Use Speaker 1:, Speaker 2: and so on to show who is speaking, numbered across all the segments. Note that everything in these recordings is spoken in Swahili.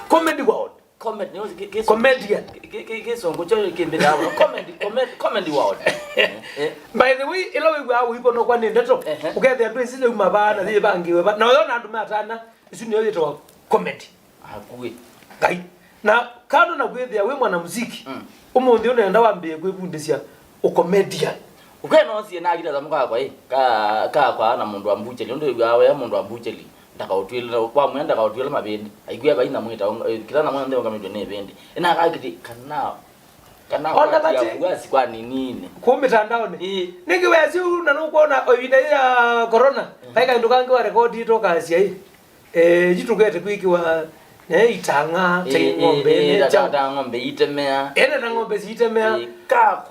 Speaker 1: Comedy world. Comedian.
Speaker 2: Comedy world.
Speaker 1: By the way, we go no one in the top. Okay, they are doing silly mabana, they bang you, but no, not matter. It's in your comedy. Now, kando na kwethia we mwana muziki umundi one enda wambie kwibundisia o comedian
Speaker 2: ukeno sie na gita zamuka kwa kwa na mundu ambucheli ndo yawe ya mundu ambucheli ndaka utwile kwa mwenda ka utwile mabendi aigwe baina mwita kila na mwana ndio kama ne bendi ina akiti kana
Speaker 1: ona bati
Speaker 2: kwasi kwa nini
Speaker 1: ku mitandao ni ningi wezi una no kuona oinde ya corona baika ndukange wa record ito kazi ai jitugete kwikiwa itanga ngombe
Speaker 2: cha ngombe itemea
Speaker 1: na ngombe zitemea
Speaker 2: ka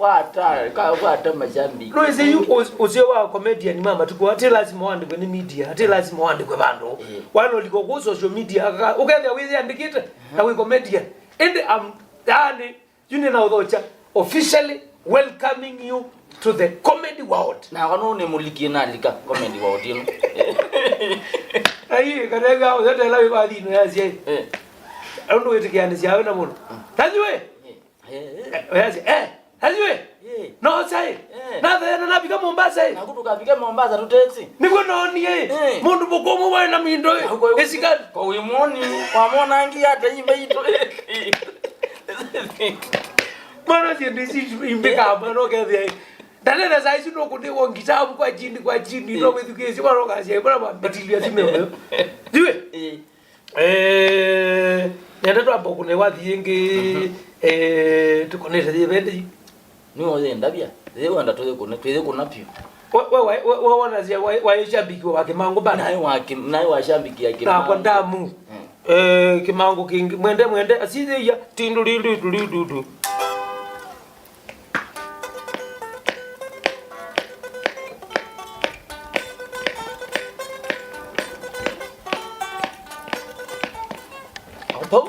Speaker 2: kwata majambi
Speaker 1: no ise uzio wa comedian mama tuko ate lazima wandikwe ni media ate lazima wandikwe bantu wano liko ku social media ukenda wizi andikite na we comedian and yani now thocha officially welcoming you to the comedy world
Speaker 2: na wano ne muliki na lika comedy world you
Speaker 1: ai kadega uzete la ibadi no yazi ando wete kiani siawe na muno tajwe yazi tajwe no sai na bika Mombasa
Speaker 2: na kutoka bika Mombasa tu taxi
Speaker 1: niko noni mundu bokomo wa na mindo esika
Speaker 2: kwa wimoni kwa mona ngi hata imba ito
Speaker 1: mana ndisi imbeka bano kedhi Dada saizi no kundi wongita kwa chini no wethukezi waro kazi bora batilia zime. Diwe? Nenda tu ambo kune wathienge tukoneta thibende.
Speaker 2: Ni oze ndabia. Leo anda tuze kuna pio.
Speaker 1: Wewe wana zia wa shabiki wa Kimangu bana.
Speaker 2: Naye wa shabiki ya Kimangu.
Speaker 1: Na kwa ndamu. Kimangu kingi mwende asize ya tindu. Apa?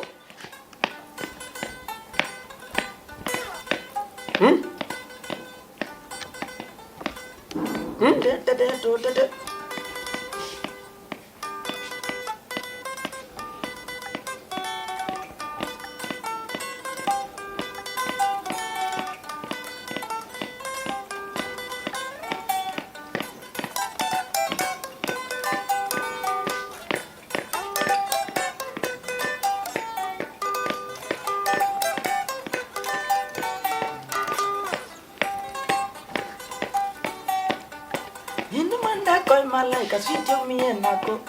Speaker 1: Malaika sitio mie nako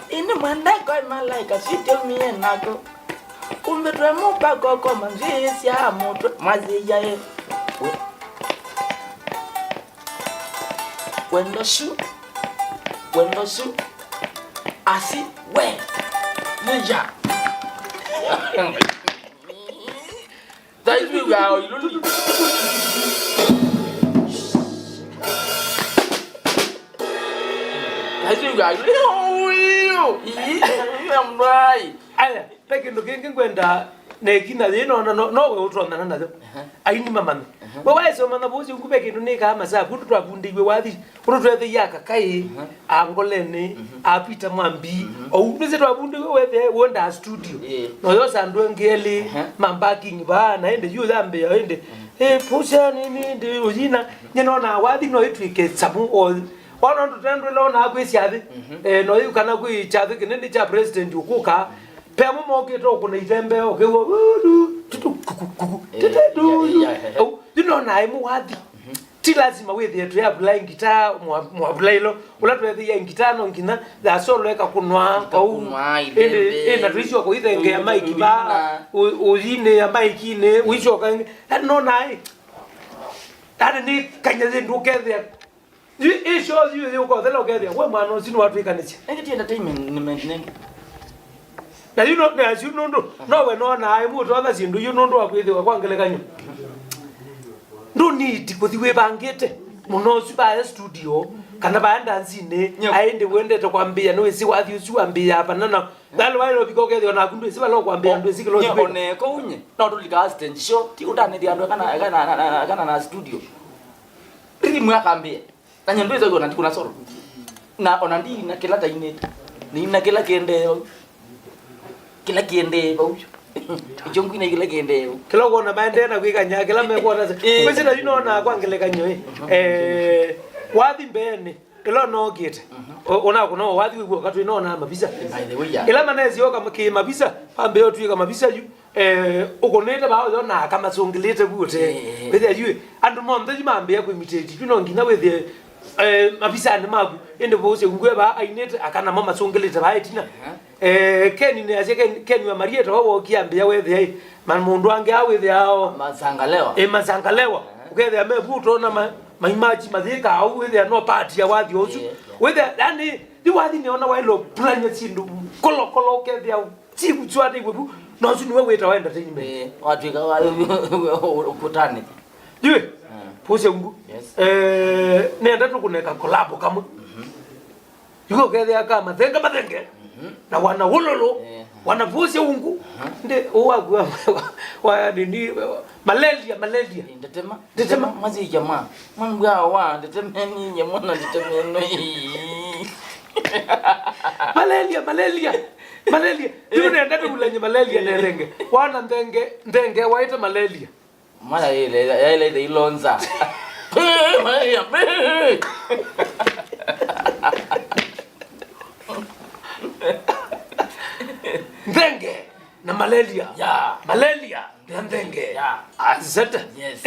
Speaker 1: ini mwenda koi malaika sitio mie nako kumbe twe mupako kwa manzisi ya moto mazija ye wendo su asi we nija taizu ya iluli aya peke ndo kingi kwenda nekina lino no we utrona nazo aini mama we waiso mana bozi ngubeke ndo nika amaza kutu twakundiwe wathi kutu twethe yaka kai angolene apita mwambi ou nise twakundiwe wethe wonda studio no yosa ndo ngeli mambaking bana ende yu zambe ende pusha nini ndi ujina nyona wathi no itwike samu all Ono tutendo lo na kwisiathi no yukana kwichathi kinene cha president ukuka pemo moketo kuna itembe okewo tutu you na imu wathi ti lazima wethi yetu ya apply ngita mu apply lo ulatwethi ya ngita no ngina za solo eka kunwa au na tuisho ko ithenge ya mic ba uzine ya mic ne uisho kan no nai tani ni kanyaze ndukethia it shows you the go the get there we man no sinu watu ikanisi
Speaker 2: engiti entertainment nenge
Speaker 1: na you know as you know no we no na ai mutu other sindu you know akwithiwa kwangelekanyo ndo need kuthiwe bangete muno siba studio kana baenda nzine aende wendete kwambia no isi wathi usiwambia hapa nana dalo wale bikogethio na kundu isi balo kwambia ndo sikilo
Speaker 2: ne ko unye no to lika stage show ti utane ndi andu kana na studio ili mwakambia Tanya ndo hizo kuna soro. Na onandi na kila taine. Nina kila kiende. Kila kiende baucho. Ichongu ina kila kiende.
Speaker 1: Kila kona baende na kwikanya kila mekona. Kwese na yino na kwangele kanyo wathi mbene ilo no gite. Ona kuno wathi wigo katu ino na mabisa. Ila manezi yoka mki mabisa pambe yo tuika mabisa yu ukonete ba yo na kama songilete gute. Bethe yu andu monde jimambe ya kwimiteji tuno ngina wethe mabisa ne magu ende bose ngweba ainete akana mama songilete ba etina. Keni ne azeke keni wa Marieta wao kiambia wethe man mundu ange awethe ao
Speaker 2: mazangalewa.
Speaker 1: Mazangalewa. Ukethe amebuto na maimaji mathika au wethe no party ya wathi ozu. Wethe yani di wathi ne ona wailo planya chindu kolo kethe au chibu chwade gwebu no zu niwe weta waenda tenyime.
Speaker 2: Watu ikawa ukutane.
Speaker 1: Yue. Pose ungu. Nenda tukuneka collab kamwe. Yuko kethe aka mathenge. Na wana wololo wana vuse ungu nde owa wa nini malaria
Speaker 2: ndetema mazi jamaa manga wa ndetema nyinyi mwana ndetema malaria ndio nenda tukulanye malaria nerenge wana ndenge waita malaria mara ile ilonza malaria
Speaker 1: ndenge na malaria
Speaker 2: ya
Speaker 1: malaria na ndenge
Speaker 2: ya
Speaker 1: azata
Speaker 2: yes